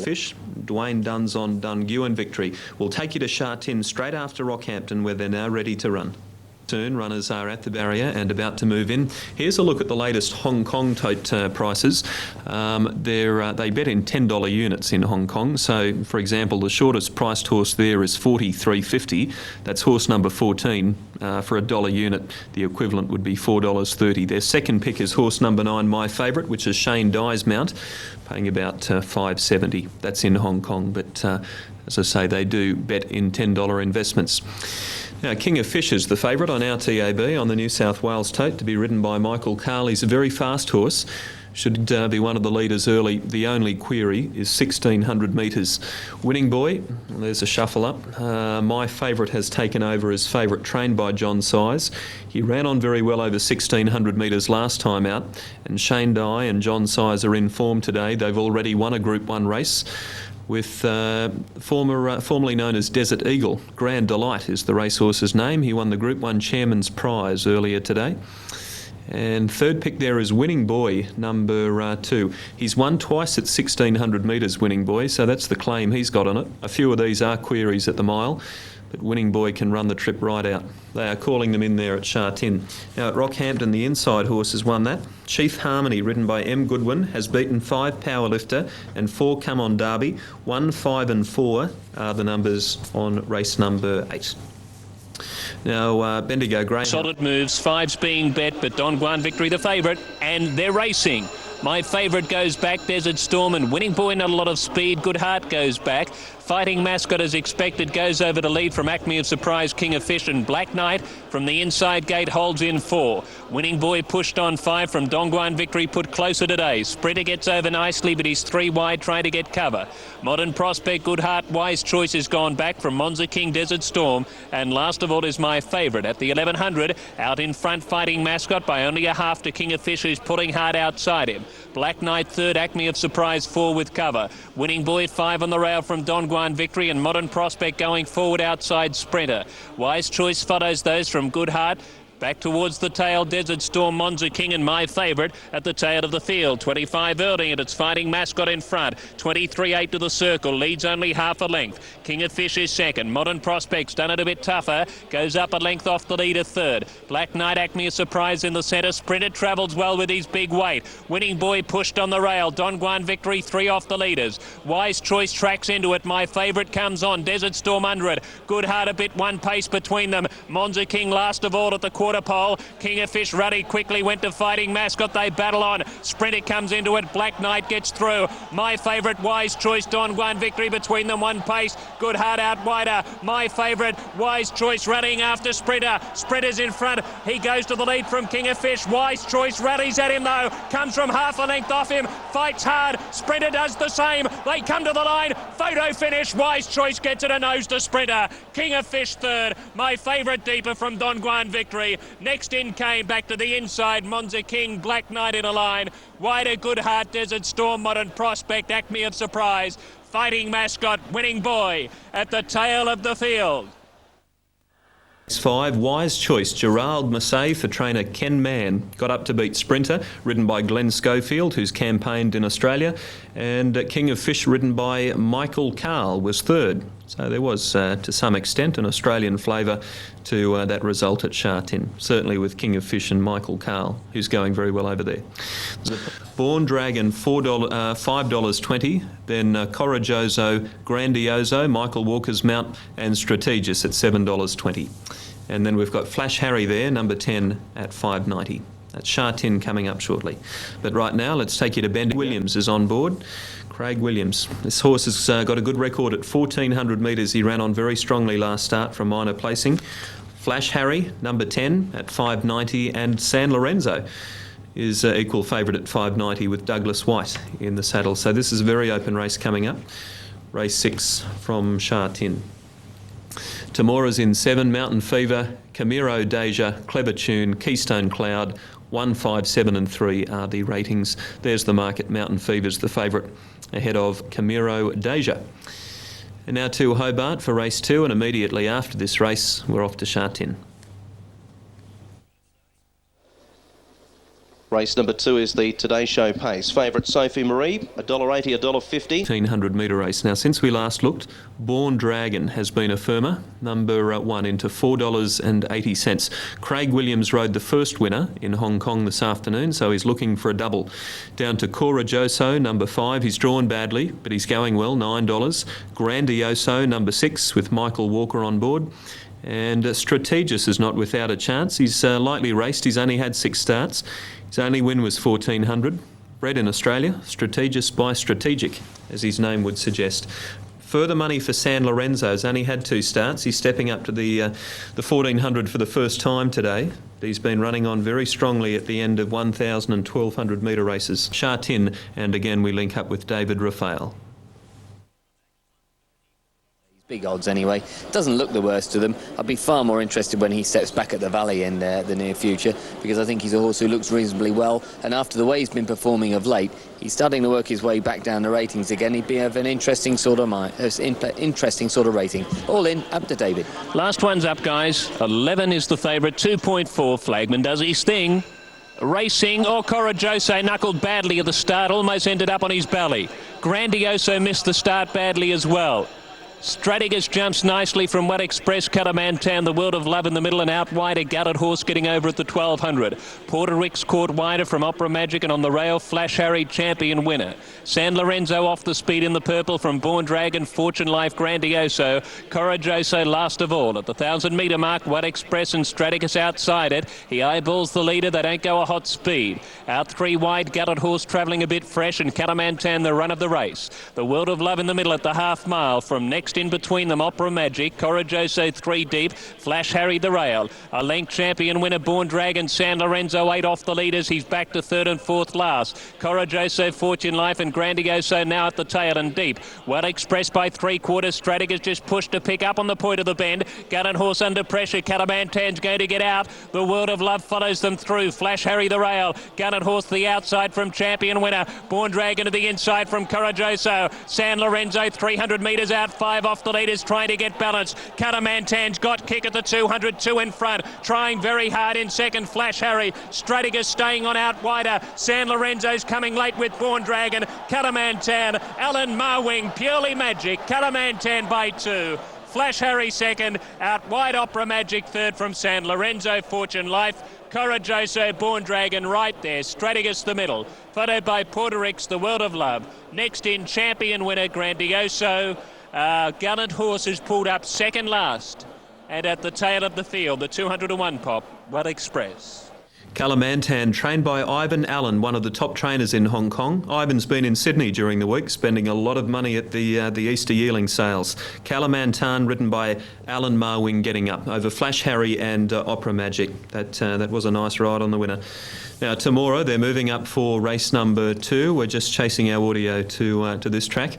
Fish. Dwayne Dunn's on Dunguin victory. We'll take you to Sha-Tin straight after Rockhampton, where they're now ready to run. Soon, runners are at the barrier and about to move in. Here's a look at the latest Hong Kong tote prices. They bet in $10 units in Hong Kong. So, for example, the shortest priced horse there is $43.50. That's horse number 14. For $1 unit, the equivalent would be $4.30. Their second pick is horse number 9, My Favourite, which is Shane Dye's mount, paying about $5.70. That's in Hong Kong, but as I say, they do bet in $10 investments. Now, King of Fish is the favourite on our TAB on the New South Wales tote, to be ridden by Michael Carl. He's a very fast horse. Should be one of the leaders early. The only query is 1,600 metres. Winning Boy, there's a shuffle up. My Favourite has taken over as favourite, trained by John Size. He ran on very well over 1,600 metres last time out, and Shane Dye and John Size are in form today. They've already won a Group 1 race with formerly known as Desert Eagle. Grand Delight is the racehorse's name. He won the Group 1 Chairman's Prize earlier today. And third pick there is Winning Boy, number 2. He's won twice at 1,600 metres, Winning Boy, so that's the claim he's got on it. A few of these are queries at the mile, but Winning Boy can run the trip right out. They are calling them in there at Sha-Tin. Now at Rockhampton, the inside horse has won that. Chief Harmony, ridden by M. Goodwin, has beaten 5 Powerlifter and 4 Come On Derby. 1, 5 and 4 are the numbers on race number 8. Now, Bendigo Greyhound. Solid moves, 5's being bet, but Don Juan Victory the favourite, and they're racing. My Favourite goes back, Desert Storm, and Winning Boy, not a lot of speed. Good Heart goes back. Fighting Mascot, as expected, goes over to lead from Acme of Surprise, King of Fish, and Black Knight from the inside gate holds in 4. Winning Boy pushed on 5 from Dongguan Victory, put closer today. Sprinter gets over nicely, but he's 3 wide, trying to get cover. Modern Prospect, Good Heart, Wise Choice has gone back from Monza King, Desert Storm, and last of all is My Favourite at the 1100. Out in front, Fighting Mascot by only a half to King of Fish, who's pulling hard outside him. Black Knight third, Acme of Surprise 4 with cover. Winning Boy 5 on the rail from Dongguan Victory, and Modern Prospect going forward outside Sprinter. Wise Choice follows those from Good Heart. Back towards the tail, Desert Storm, Monza King, and My Favourite at the tail of the field. 25 early, and it's Fighting Mascot in front. 23.8 to the circle, leads only half a length. King of Fish is second. Modern Prospect's done it a bit tougher. Goes up a length off the leader third. Black Knight, Acme, a surprise in the centre. Sprinter travels well with his big weight. Winning Boy pushed on the rail. Dongguan Victory 3 off the leaders. Wise Choice tracks into it. My Favourite comes on. Desert Storm under it. Good Heart a bit one pace between them. Monza King last of all at the quarter pole. King of Fish ruddy quickly went to Fighting Mascot. They battle on. Sprinter comes into it. Black Knight gets through. My Favourite, Wise Choice, Dongguan Victory between them, one pace. Good Heart out wider. My Favourite, Wise Choice running after Sprinter. Sprinter's in front. He goes to the lead from King of Fish. Wise Choice rallies at him though. Comes from half a length off him. Fights hard. Sprinter does the same. They come to the line. Photo finish. Wise Choice gets it a nose to Sprinter. King of Fish third. My Favourite deeper from Dongguan Victory. Next in came back to the inside. Monza King, Black Knight in a line. Wider, Good Heart, Desert Storm, Modern Prospect, Acme of Surprise. Fighting Mascot, Winning Boy at the tail of the field. 5, Wise Choice, Gerald Massey for trainer Ken Mann. Got up to beat Sprinter, ridden by Glenn Schofield, who's campaigned in Australia. And King of Fish, ridden by Michael Carl, was third. So there was, to some extent, an Australian flavour to that result at Sha-Tin. Certainly with King of Fish and Michael Carl, who's going very well over there. Born Dragon, $5.20. Then Coraggioso, Grandioso, Michael Walker's mount, and Strategis at $7.20. And then we've got Flash Harry there, number 10 at $5.90. That's Sha-Tin coming up shortly. But right now, let's take you to Bendigo. Williams is on board. Craig Williams. This horse has got a good record at 1,400 metres. He ran on very strongly last start from minor placing. Flash Harry, number 10 at $5.90, and San Lorenzo is equal favourite at $5.90 with Douglas White in the saddle. So this is a very open race coming up. Race 6 from Sha-Tin. Tamora's in 7, Mountain Fever, Camiro Deja, Clever Tune, Keystone Cloud. 1, 5, 7 and 3 are the ratings. There's the market. Mountain Fever's the favourite ahead of Camiro Deja. And now to Hobart for race 2, and immediately after this race we're off to Sha-Tin. Race number 2 is the Today Show pace. Favourite Sophie Marie, $1.80, $1.50. 1500 metre race. Now, since we last looked, Born Dragon has been a firmer, number 1 into $4.80. Craig Williams rode the first winner in Hong Kong this afternoon, so he's looking for a double. Down to Coraggioso, number 5. He's drawn badly, but he's going well, $9. Grandioso, number 6, with Michael Walker on board. And Strategis is not without a chance. He's lightly raced. He's only had 6 starts. His only win was 1400. Bred in Australia, Strategis by Strategic, as his name would suggest. Further money for San Lorenzo's only had 2 starts. He's stepping up to the 1400 for the first time today. He's been running on very strongly at the end of 1000 and 1200 metre races. Sha-Tin, and again we link up with David Raphael. Big odds anyway. Doesn't look the worst of them. I'd be far more interested when he steps back at the Valley in the near future, because I think he's a horse who looks reasonably well, and after the way he's been performing of late, he's starting to work his way back down the ratings again. He'd be of an interesting sort of rating. All in, up to David. Last one's up, guys. 11 is the favourite, 2.4. Flagman does his thing. Racing, Coraggioso knuckled badly at the start, almost ended up on his belly. Grandioso missed the start badly as well. Strategis jumps nicely from Wet Express, Catamantan, the World of Love in the middle, and out wide a gutted horse getting over at the 1200. Porter Ricks caught wider from Opera Magic, and on the rail, Flash Harry, champion winner. San Lorenzo off the speed in the purple from Born Dragon, Fortune Life, Grandioso. Coraggioso last of all at the 1000 metre mark. Wet Express and Strategis outside it. He eyeballs the leader. They don't go a hot speed. Out 3 wide, gutted horse travelling a bit fresh, and Catamantan the run of the race. The World of Love in the middle at the half mile. From next in between them, Opera Magic, Coraggioso 3 deep, Flash Harry the rail. A length champion winner, Born Dragon, San Lorenzo 8 off the leaders. He's back to 3rd and 4th last. Coraggioso, Fortune Life and Grandioso now at the tail and deep. Well Express by 3/4. Strategis just pushed to pick up on the point of the bend. Gunning horse under pressure. Catamantan's going to get out. The World of Love follows them through. Flash Harry the rail. Gunning horse the outside from champion winner. Born Dragon to the inside from Coraggioso. San Lorenzo 300 metres out, 5 off the leaders, trying to get balance. Catamantan's got kick at the 200, 2 in front, trying very hard in second. Flash Harry. Strategis staying on out wider. San Lorenzo's coming late with Born Dragon. Catamantan, Alan Marwing, Purely Magic. Catamantan by 2. Flash Harry second, out wide Opera Magic third from San Lorenzo, Fortune Life. Coraggioso, Born Dragon right there. Strategis the middle, followed by Porter Ricks, the World of Love. Next in, champion winner Grandioso. Gallant horse is pulled up second last. And at the tail of the field, the 201 pop, Well Express. Catamantan, trained by Ivan Allen, one of the top trainers in Hong Kong. Ivan's been in Sydney during the week, spending a lot of money at the Easter yearling sales. Catamantan, ridden by Alan Marwing, getting up over Flash Harry and Opera Magic. That was a nice ride on the winner. Now, tomorrow they're moving up for race number 2. We're just chasing our audio to this track.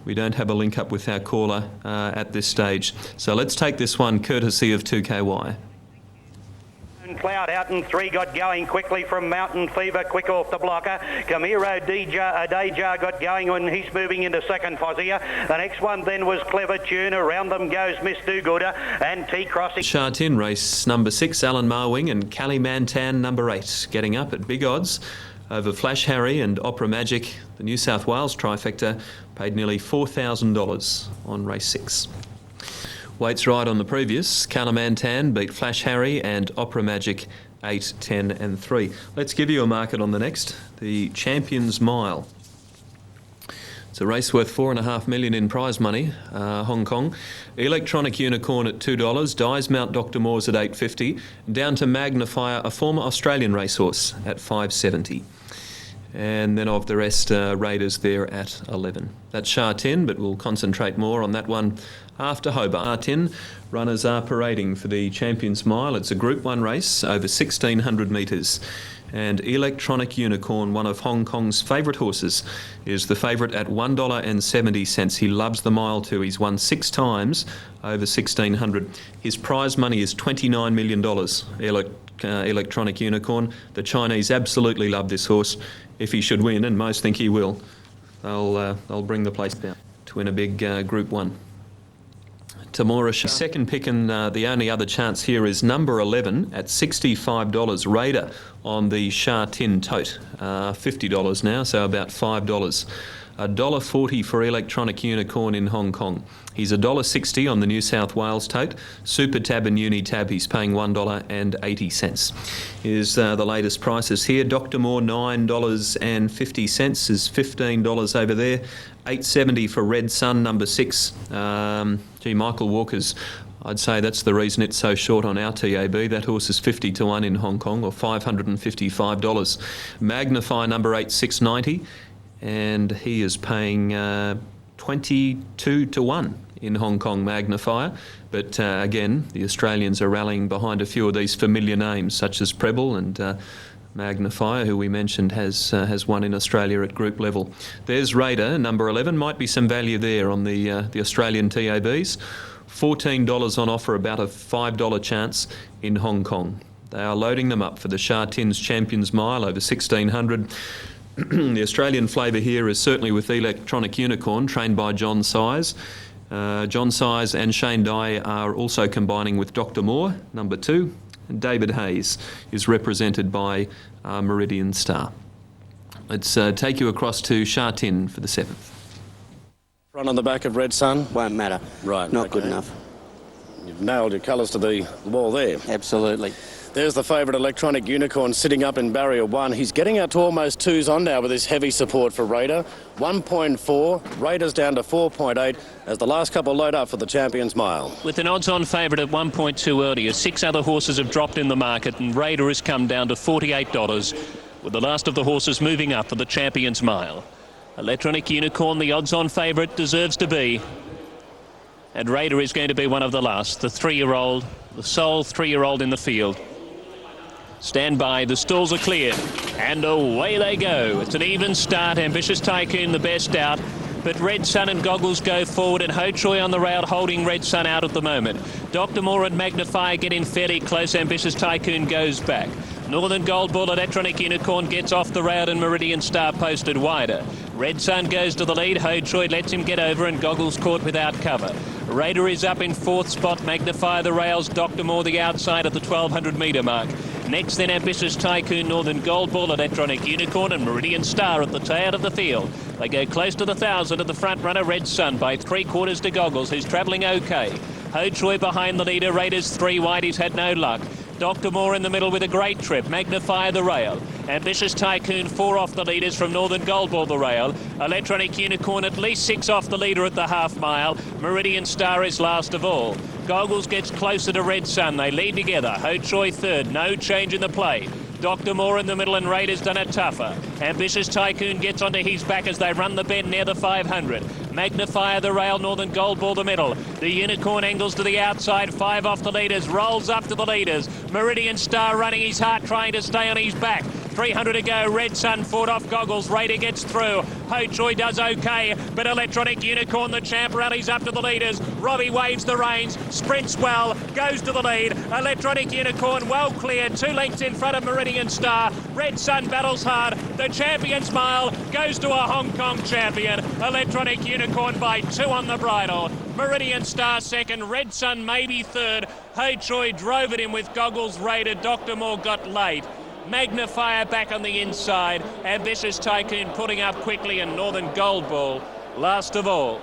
We don't have a link up with our caller at this stage. So let's take this one courtesy of 2QEII. Cloud out and 3 got going quickly from Mountain Fever, quick off the blocker. Camiro Deja got going when he's moving into second Fozia. The next one then was Clever Tune. Around them goes Miss Do Gooder and T Crossing. Sha-Tin, race number 6, Alan Marwing, and Catamantan number 8, getting up at big odds over Flash Harry and Opera Magic. The New South Wales trifecta paid nearly $4,000 on race 6. Weights right on the previous. Catamantan beat Flash Harry and Opera Magic 8, 10 and 3. Let's give you a market on the next. The Champions Mile. It's a race worth $4.5 million in prize money, Hong Kong. Electronic Unicorn at $2, Dies Mount Dr. Moore's at $8.50, down to Magnifier, a former Australian racehorse, at $5.70. And then of the rest, Raiders there at 11. That's Sha-Tin, but we'll concentrate more on that one after Hobart. Sha-Tin, runners are parading for the Champions Mile. It's a Group 1 race over 1,600 metres. And Electronic Unicorn, one of Hong Kong's favourite horses, is the favourite at $1.70. He loves the mile too. He's won 6 times over 1,600. His prize money is $29 million. Electronic Unicorn. The Chinese absolutely love this horse. If he should win, and most think he will, they'll bring the place down to win a big Group 1. Tamora. Second pick, and the only other chance here is number 11 at $65. Raider on the Sha Tin Tote. $50 now, so about $5. $1.40 for Electronic Unicorn in Hong Kong. He's $1.60 on the New South Wales Tote. Super Tab and Unitab, he's paying $1.80. Here's the latest prices here. Dr. Moore, $9.50 is $15 over there. $8.70 for Red Sun, number 6. Michael Walker's, I'd say that's the reason it's so short on our TAB. That horse is 50 to 1 in Hong Kong, or $555. Magnify, number 8, $6.90. And he is paying 22 to 1 in Hong Kong, Magnifier. But again, the Australians are rallying behind a few of these familiar names, such as Preble and Magnifier, who we mentioned has won in Australia at group level. There's Raider, number 11. Might be some value there on the Australian TABs. $14 on offer, about a $5 chance in Hong Kong. They are loading them up for the Sha Tin's Champions Mile over 1,600. The Australian flavour here is certainly with Electronic Unicorn, trained by John Size. John Size and Shane Dye are also combining with Dr. Moore, number 2. And David Hayes is represented by Meridian Star. Let's take you across to Sha Tin for the 7th. Run on the back of Red Sun? Won't matter. Right. Not good enough. You've nailed your colours to the wall there. Absolutely. There's the favourite Electronic Unicorn sitting up in barrier 1. He's getting out to almost 2s on now with this heavy support for Raider. 1.4, Raider's down to 4.8 as the last couple load up for the Champions Mile. With an odds-on favourite at 1.2 earlier, 6 other horses have dropped in the market, and Raider has come down to $48, with the last of the horses moving up for the Champions Mile. Electronic Unicorn, the odds-on favourite, deserves to be. And Raider is going to be one of the last, the 3-year-old, the sole 3-year-old in the field. Stand by, the stalls are cleared, and away they go. It's an even start. Ambitious Tycoon the best out, but Red Sun and Goggles go forward, and Ho Choi on the rail holding Red Sun out at the moment. Dr. Moore and Magnifier get in fairly close. Ambitious Tycoon goes back. Northern Gold Bull, Electronic Unicorn gets off the rail, and Meridian Star posted wider. Red Sun goes to the lead. Ho Choi lets him get over, and Goggles caught without cover. Raider is up in 4th spot. Magnifier the rails. Dr. Moore the outside at the 1,200 metre mark. Next then Ambitious Tycoon, Northern Gold Bull, Electronic Unicorn and Meridian Star at the tail of the field. They go close to the 1,000 at the front runner Red Sun by 3/4 to Goggles, who's travelling okay. Ho Choi behind the leader. Raiders 3 wide. He's had no luck. Dr. Moore in the middle with a great trip. Magnifier the rail. Ambitious Tycoon 4 off the leaders from Northern Gold Bull the rail. Electronic Unicorn at least 6 off the leader at the half mile. Meridian Star is last of all. Goggles gets closer to Red Sun. They lead together. Ho Choi 3rd. No change in the play. Dr. Moore in the middle, and Raiders done it tougher. Ambitious Tycoon gets onto his back as they run the bend near the 500. Magnifier the rail, Northern Gold Bull the middle. The Unicorn angles to the outside, 5 off the leaders, rolls up to the leaders. Meridian Star running his heart, trying to stay on his back. 300 to go. Red Sun fought off Goggles. Raider gets through. Ho Choi does okay, but Electronic Unicorn, the champ, rallies up to the leaders. Robbie waves the reins, sprints well, goes to the lead. Electronic Unicorn well cleared, 2 lengths in front of Meridian Star. Red Sun battles hard. The Champion's Mile goes to a Hong Kong champion. Electronic Unicorn by 2 on the bridle. Meridian Star 2nd, Red Sun maybe 3rd. Ho Choi drove it in with Goggles. Raider, Dr. Moore got late. Magnifier back on the inside. Ambitious Tycoon putting up quickly, and Northern Gold Bull last of all.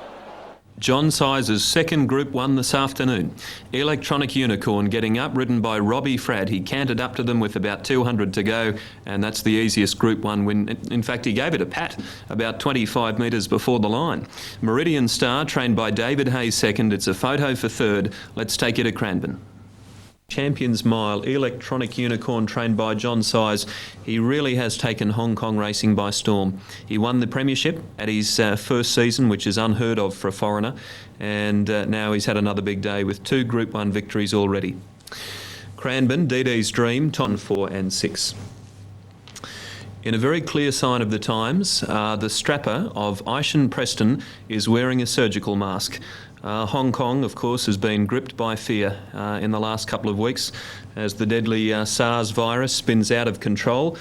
John Size's 2nd Group 1 this afternoon. Electronic Unicorn getting up, ridden by Robbie Frad. He cantered up to them with about 200 to go, and that's the easiest Group 1 win. In fact, he gave it a pat about 25 metres before the line. Meridian Star, trained by David Hayes 2nd. It's a photo for 3rd. Let's take you to Cranbourne. Champions Mile, Electronic Unicorn, trained by John Size. He really has taken Hong Kong racing by storm. He won the premiership at his first season, which is unheard of for a foreigner, and now he's had another big day with 2 Group 1 victories already. Cranbourne, DD's Dream, Ton 4 and 6. In a very clear sign of the times, the strapper of Aishan Preston is wearing a surgical mask. Hong Kong, of course, has been gripped by fear in the last couple of weeks as the deadly SARS virus spins out of control,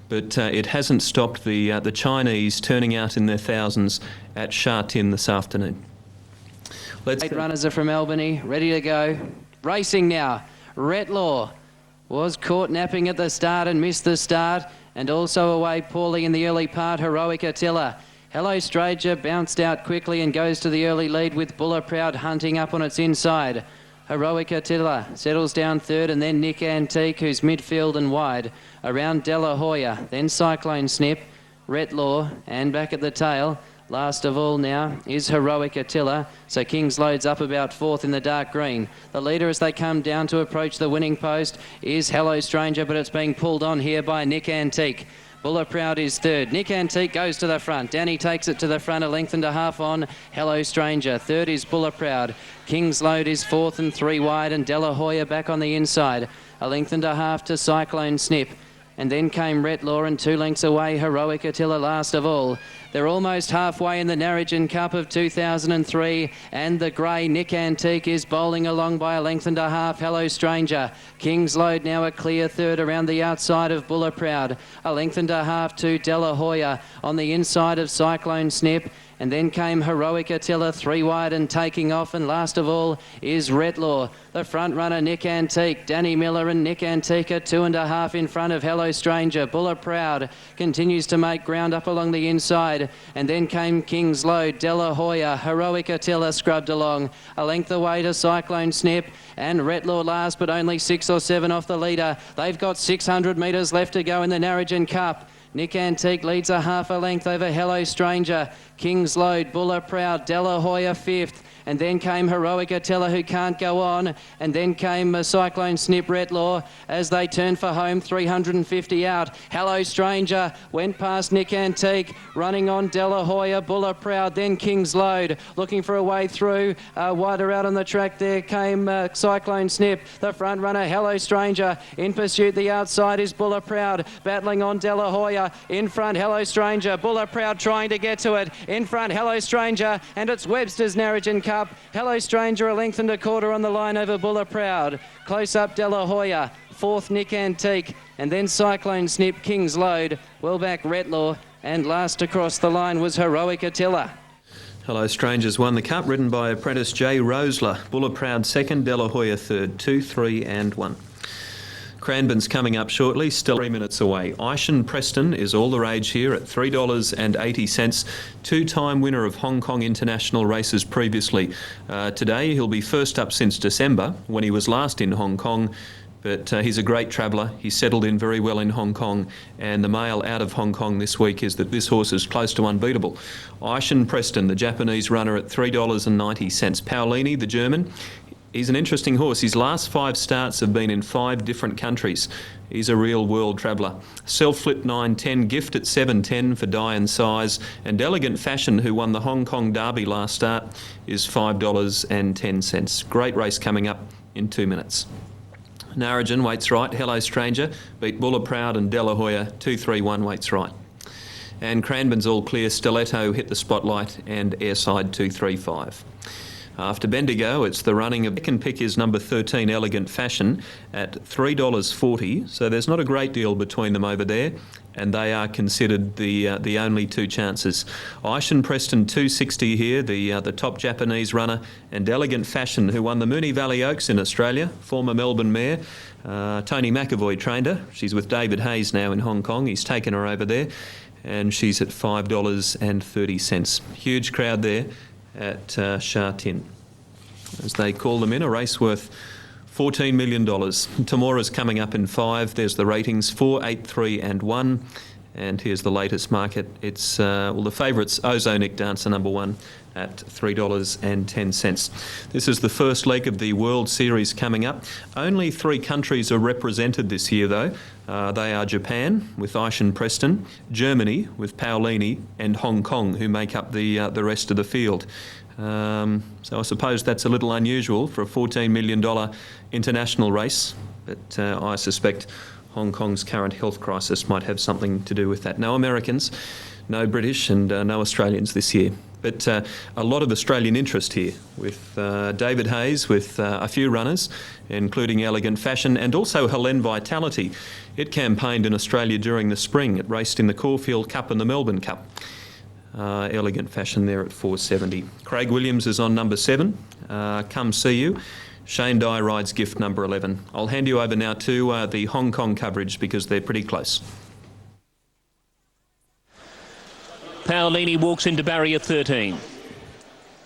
but it hasn't stopped the Chinese turning out in their thousands at Sha Tin this afternoon. Let's 8 runners are from Albany, ready to go. Racing now. Retlaw was caught napping at the start and missed the start, and also away poorly in the early part, Heroic Attila. Hello Stranger bounced out quickly and goes to the early lead with Buller Proud hunting up on its inside. Heroic Attila settles down third, and then Nick Antique, who's midfield and wide. Around De La Hoya, then Cyclone Snip, Retlaw, and back at the tail. Last of all now is Heroic Attila. So King's Load's up about fourth in the dark green. The leader as they come down to approach the winning post is Hello Stranger, but it's being pulled on here by Nick Antique. Buller Proud is third. Nick Antique goes to the front. Danny takes it to the front, a length and a half on Hello Stranger. Third is Buller Proud. King's Load is fourth and 3 wide, and De La Hoya back on the inside. A length and a half to Cyclone Snip. And then came Retlaw, and 2 lengths away, Heroic Attila last of all. They're almost halfway in the Narrogin Cup of 2003, and the grey Nick Antique is bowling along by a length and a half. Hello Stranger. King's Load now a clear third around the outside of Buller Proud. A length and a half to De La Hoya on the inside of Cyclone Snip. And then came Heroic Attila 3 wide and taking off, and last of all is Retlaw. The front runner Nick Antique, Danny Miller and Nick Antique are 2.5 in front of Hello Stranger. Buller Proud continues to make ground up along the inside, and then came King's Load, De La Hoya, Heroic Attila scrubbed along. A length away to Cyclone Snip, and Retlaw last, but only 6 or 7 off the leader. They've got 600 metres left to go in the Narrogin Cup. Nick Antique leads a half a length over Hello Stranger. King's Load, Buller Proud, De La Hoya 5th. And then came Heroic Attila, who can't go on. And then came Cyclone Snip, Retlaw as they turn for home, 350 out. Hello Stranger went past Nick Antique, running on De La Hoya, Buller Proud, then King's Load, looking for a way through. Wider out on the track there came Cyclone Snip, the front runner, Hello Stranger. In pursuit, the outside is Buller Proud, battling on De La Hoya. In front, Hello Stranger. Buller Proud trying to get to it. In front, Hello Stranger, and it's Webster's Narrogin Cup. Hello Stranger, a length and a quarter on the line over Buller Proud. Close up, De La Hoya. 4th, Nick Antique, and then Cyclone Snip, King's Load. Well back, Retlaw, and last across the line was Heroic Attila. Hello Strangers won the Cup, ridden by apprentice Jay Rosler. Buller Proud second, De La Hoya third. 2, 3 and 1. Cranbourne's coming up shortly, still 3 minutes away. Aishan Preston is all the rage here at $3.80. 2-time winner of Hong Kong international races previously. Today he'll be first up since December, when he was last in Hong Kong. But he's a great traveller. He's settled in very well in Hong Kong. And the mail out of Hong Kong this week is that this horse is close to unbeatable. Aishan Preston, the Japanese runner, at $3.90. Paolini, the German, he's an interesting horse. His last 5 starts have been in 5 different countries. He's a real world traveller. Self-flip 9.10, Gift at 7.10 for Die and Size, and Elegant Fashion, who won the Hong Kong Derby last start, is $5.10. Great race coming up in 2 minutes. Narrogin waits right. Hello Stranger beat Buller Proud and De La Hoya. 2-3-1 waits right. And Cranbourne's all clear. Stiletto hit the spotlight, and Airside 2-3-5. After Bendigo, it's the running of second pick is number 13, Elegant Fashion, at $3.40. So there's not a great deal between them over there, and they are considered the only 2 chances. Aishan Preston, $2.60 here, the top Japanese runner, and Elegant Fashion, who won the Moonee Valley Oaks in Australia, former Melbourne mare. Tony McAvoy trained her. She's with David Hayes now in Hong Kong. He's taken her over there, and she's at $5.30. Huge crowd there at Sha Tin, as they call them in, a race worth $14 million. Tamora's coming up in 5. There's the ratings, 4, 8, 3 and 1. And here's the latest market. It's, the favourites, Ozonic Dancer number 1 at $3.10. This is the first leg of the World Series coming up. Only 3 countries are represented this year, though. They are Japan, with Aishan Preston, Germany, with Paolini, and Hong Kong, who make up the rest of the field. So I suppose that's a little unusual for a $14 million international race, but I suspect Hong Kong's current health crisis might have something to do with that. No Americans, no British, and no Australians this year. But a lot of Australian interest here, with David Hayes, with a few runners, including Elegant Fashion, and also Helene Vitality. It campaigned in Australia during the spring. It raced in the Caulfield Cup and the Melbourne Cup. Elegant Fashion there at $4.70. Craig Williams is on number 7. Come See You. Shane Dye rides gift number 11. I'll hand you over now to the Hong Kong coverage because they're pretty close. Paolini walks into barrier 13.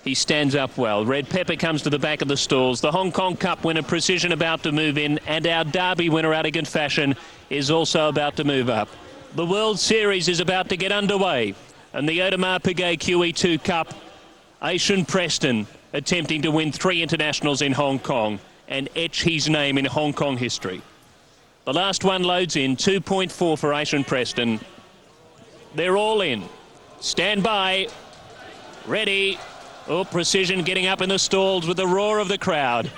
He stands up well. Red Pepper comes to the back of the stalls. The Hong Kong Cup winner, Precision, about to move in, and our Derby winner, Elegant Fashion, is also about to move up. The World Series is about to get underway, and the Audemars Piguet QE2 Cup, Aishan Preston attempting to win 3 internationals in Hong Kong and etch his name in Hong Kong history. The last one loads in, 2.4 for Aishan Preston. They're all in. Stand by. Ready. Oh, Precision getting up in the stalls with the roar of the crowd.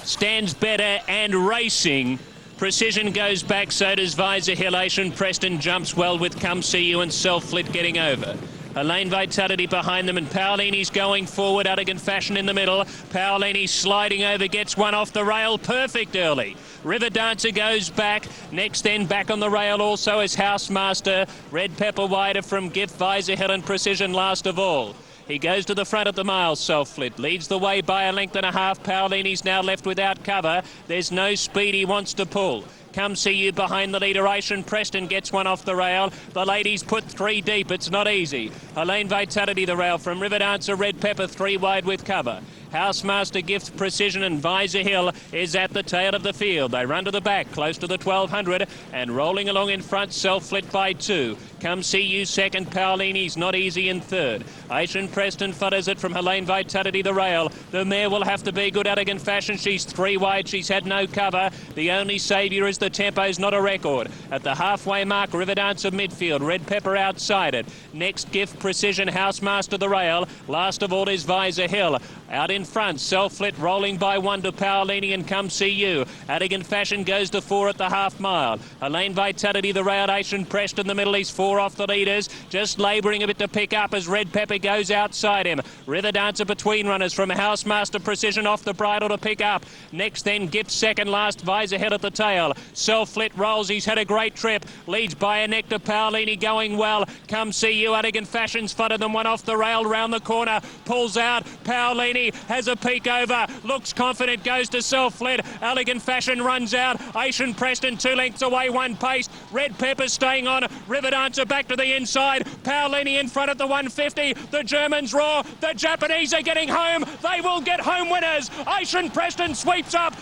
Stands better and racing. Precision goes back, so does Visor Hill. Aishan Preston jumps well with Come See You and Self-Lit getting over. Elaine Vitality behind them, and Paolini's going forward. Elegant Fashion in the middle. Paolini sliding over, gets one off the rail. Perfect early. River Dancer goes back. Next then back on the rail also is Housemaster. Red Pepper wider from Gift, Visor Hill and Precision last of all. He goes to the front at the mile. Self-Lit leads the way by a length and a half. Paolini's now left without cover. There's no speed he wants to pull. Come See You behind the leader. Aishan Preston gets one off the rail. The ladies put 3 deep. It's not easy. Elaine Vitality the rail from River Dancer. Red Pepper 3 wide with cover. Housemaster, Gift, Precision and Visor Hill is at the tail of the field. They run to the back, close to the 1200, and rolling along in front, Self-Lit by 2. Come See You second, Paolini's not easy in third. Aishan Preston follows it from Helene Vitality the rail. The mare will have to be good. Elegant Fashion, she's 3 wide, she's had no cover. The only saviour is the tempo's not a record. At the halfway mark, River Dancer midfield, Red Pepper outside it. Next, Gift, Precision, Housemaster the rail. Last of all is Visor Hill. Out in front, Self-Lit rolling by 1 to Paolini and Come See You. Elegant Fashion goes to 4 at the half mile. Elaine Vitality the rail. Aishan Preston in the middle. He's 4 off the leaders. Just labouring a bit to pick up as Red Pepper goes outside him. River Dancer between runners from Housemaster, Precision off the bridle to pick up. Next then Gift second last. Visor Hill at the tail. Self-Lit rolls. He's had a great trip. Leads by a neck to Paolini going well. Come See You. Elegant Fashion's footed them one off the rail round the corner. Pulls out. Paolini has a peek over, looks confident, goes to Self-Lit. Elegant Fashion runs out. Aishan Preston 2 lengths away, 1 pace. Red Pepper staying on. River Dancer back to the inside. Paolini in front at the 150. The Germans roar. The Japanese are getting home. They will get home winners. Aishan Preston sweeps up.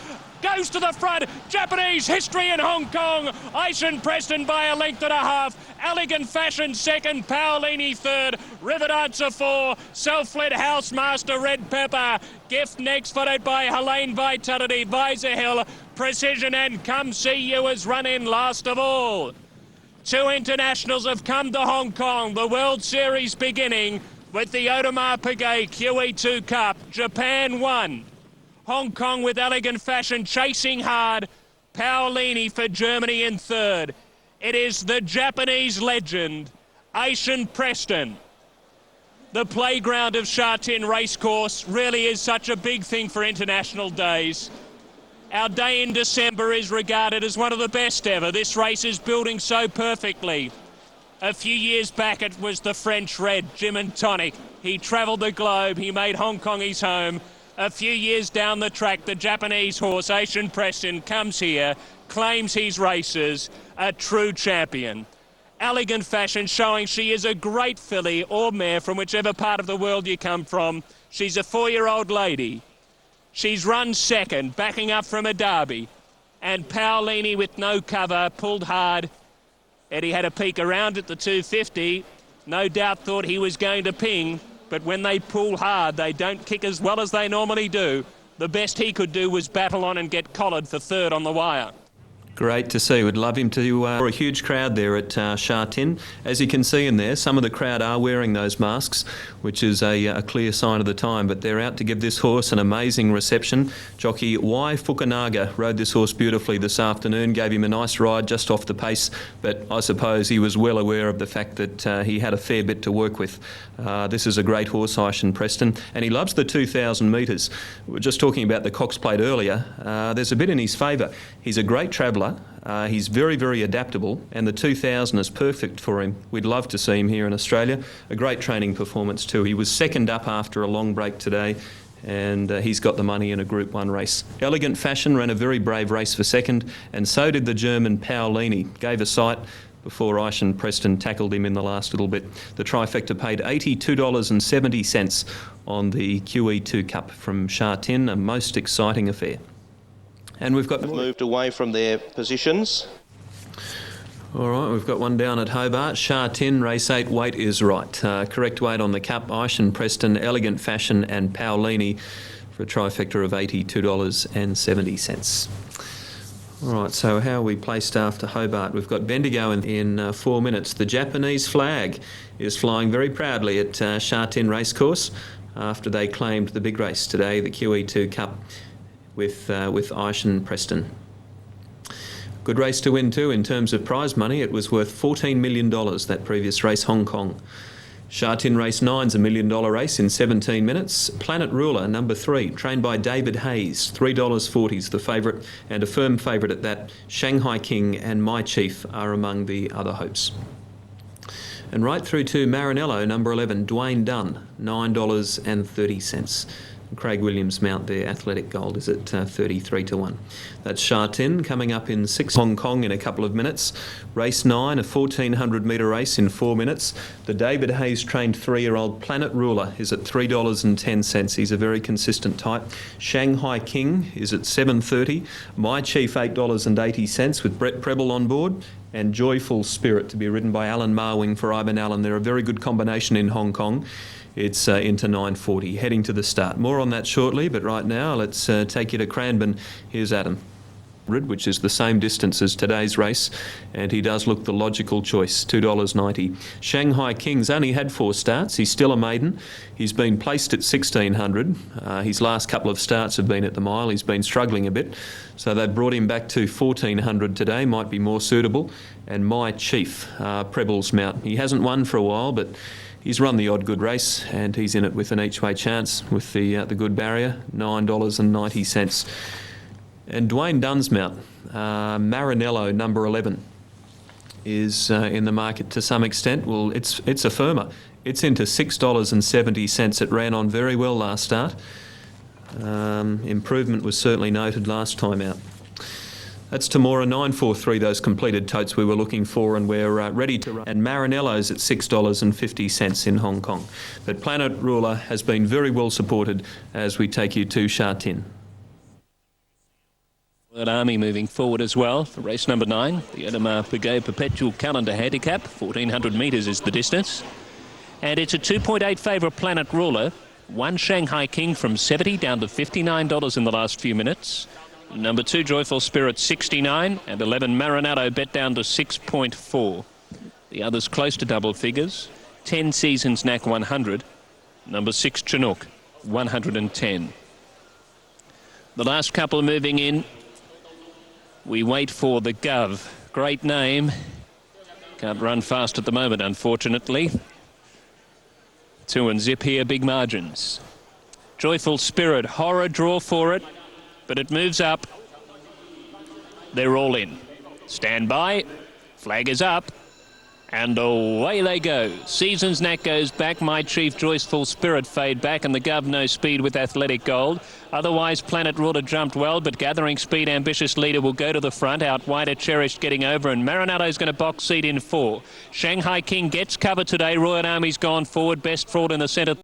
Goes to the front. Japanese history in Hong Kong. Aishan Preston by a length and a half. Elegant Fashion second. Paolini third. River Dancer 4. Self-Lit, Housemaster, Red Pepper. Gift next, followed by Helene Vitality, Visor Hill, Precision and Come See You as run in last of all. 2 internationals have come to Hong Kong. The World Series beginning with the Audemars Piguet QE2 Cup. Japan 1. Hong Kong with Elegant Fashion chasing hard. Paolini for Germany in third. It is the Japanese legend, Aishan Preston. The playground of Sha Tin Racecourse really is such a big thing for international days. Our day in December is regarded as one of the best ever. This race is building so perfectly. A few years back it was the French Red, Gin and Tonic. He travelled the globe, he made Hong Kong his home. A few years down the track, the Japanese horse, Aishan Preston, comes here, claims his races, a true champion. Elegant Fashion showing she is a great filly or mare from whichever part of the world you come from. She's a 4-year-old lady. She's run second, backing up from a derby. And Paolini with no cover, pulled hard. Eddie had a peek around at the 250. No doubt thought he was going to ping. But when they pull hard, they don't kick as well as they normally do. The best he could do was battle on and get collared for third on the wire. Great to see. We'd love him to for a huge crowd there at Sha Tin. As you can see in there, some of the crowd are wearing those masks, which is a clear sign of the time, but they're out to give this horse an amazing reception. Jockey Y Fukunaga rode this horse beautifully this afternoon, gave him a nice ride just off the pace, but I suppose he was well aware of the fact that he had a fair bit to work with. This is a great horse, Aishan Preston, and he loves the 2,000 metres. We were just talking about the Cox Plate earlier. There's a bit in his favour. He's a great traveller. He's very, very adaptable, and the 2000 is perfect for him. We'd love to see him here in Australia. A great training performance too. He was second up after a long break today, and he's got the money in a Group 1 race. Elegant Fashion ran a very brave race for second, and so did the German Paolini. Gave a sight before Aishan Preston tackled him in the last little bit. The trifecta paid $82.70 on the QE2 Cup from Sha Tin, a most exciting affair. And we've got Moved away from their positions. All right, we've got one down at Hobart. Sha Tin, race 8, weight is right. Correct weight on the Cup, Aishan Preston, Elegant Fashion and Paolini for a trifecta of $82.70. All right, so how are we placed after Hobart? We've got Bendigo in 4 minutes. The Japanese flag is flying very proudly at Sha Tin Racecourse after they claimed the big race today, the QE2 Cup with Aishan Preston. Good race to win too in terms of prize money. It was worth $14 million, that previous race, Hong Kong. Sha Tin Race 9's $1 million race in 17 minutes. Planet Ruler, number 3, trained by David Hayes, $3.40's the favourite, and a firm favourite at that. Shanghai King and My Chief are among the other hopes. And right through to Marinello, number 11, Dwayne Dunn, $9.30. Craig Williams' mount there, Athletic Gold, is at 33 to 1. That's Sha Tin coming up in 6 Hong Kong in a couple of minutes. Race 9, a 1,400 metre race in 4 minutes. The David Hayes trained 3-year-old Planet Ruler is at $3.10. He's a very consistent type. Shanghai King is at $7.30. My Chief $8.80 with Brett Preble on board. And Joyful Spirit to be ridden by Alan Marwing for Ivan Allen. They're a very good combination in Hong Kong. It's into 9:40, heading to the start. More on that shortly, but right now let's take you to Cranbourne. Here's Adam, which is the same distance as today's race, and he does look the logical choice, $2.90. Shanghai King's only had 4 starts. He's still a maiden. He's been placed at 1,600. His last couple of starts have been at the mile. He's been struggling a bit, so they've brought him back to 1,400 today, might be more suitable. And My Chief, Preble's mount. He hasn't won for a while, but he's run the odd good race, and he's in it with an each-way chance with the good barrier, $9.90. And Dwayne Dunn's mount, Marinello, number 11, is in the market to some extent. Well, it's a firmer. It's into $6.70. It ran on very well last start. Improvement was certainly noted last time out. That's Tamora 943, those completed totes we were looking for, and we're ready to run. And Marinello's at $6.50 in Hong Kong. But Planet Ruler has been very well supported as we take you to Sha Tin. World Army moving forward as well for race number 9. The Edema Piguet Perpetual Calendar Handicap, 1,400 metres is the distance. And it's a 2.8 favourite Planet Ruler. 1 Shanghai King from $70 down to $59 in the last few minutes. Number 2, Joyful Spirit, 69, and 11, Marinado, bet down to 6.4. The others close to double figures. 10, Seasons Knack, 100. Number 6, Chinook, 110. The last couple are moving in. We wait for the Gov. Great name. Can't run fast at the moment, unfortunately. 2 and zip here, big margins. Joyful Spirit, horror draw for it. But it moves up. They're all in. Stand by. Flag is up. And away they go. Seasons Knack goes back. My Chief, Joyful Spirit fade back. And the Gov no speed with Athletic Gold. Otherwise, Planet Ruler jumped well, but gathering speed, Ambitious Leader will go to the front. Out wider, Cherished getting over. And Marinado's going to box seat in 4. Shanghai King gets cover today. Royal Army's gone forward. Best Fraud in the centre.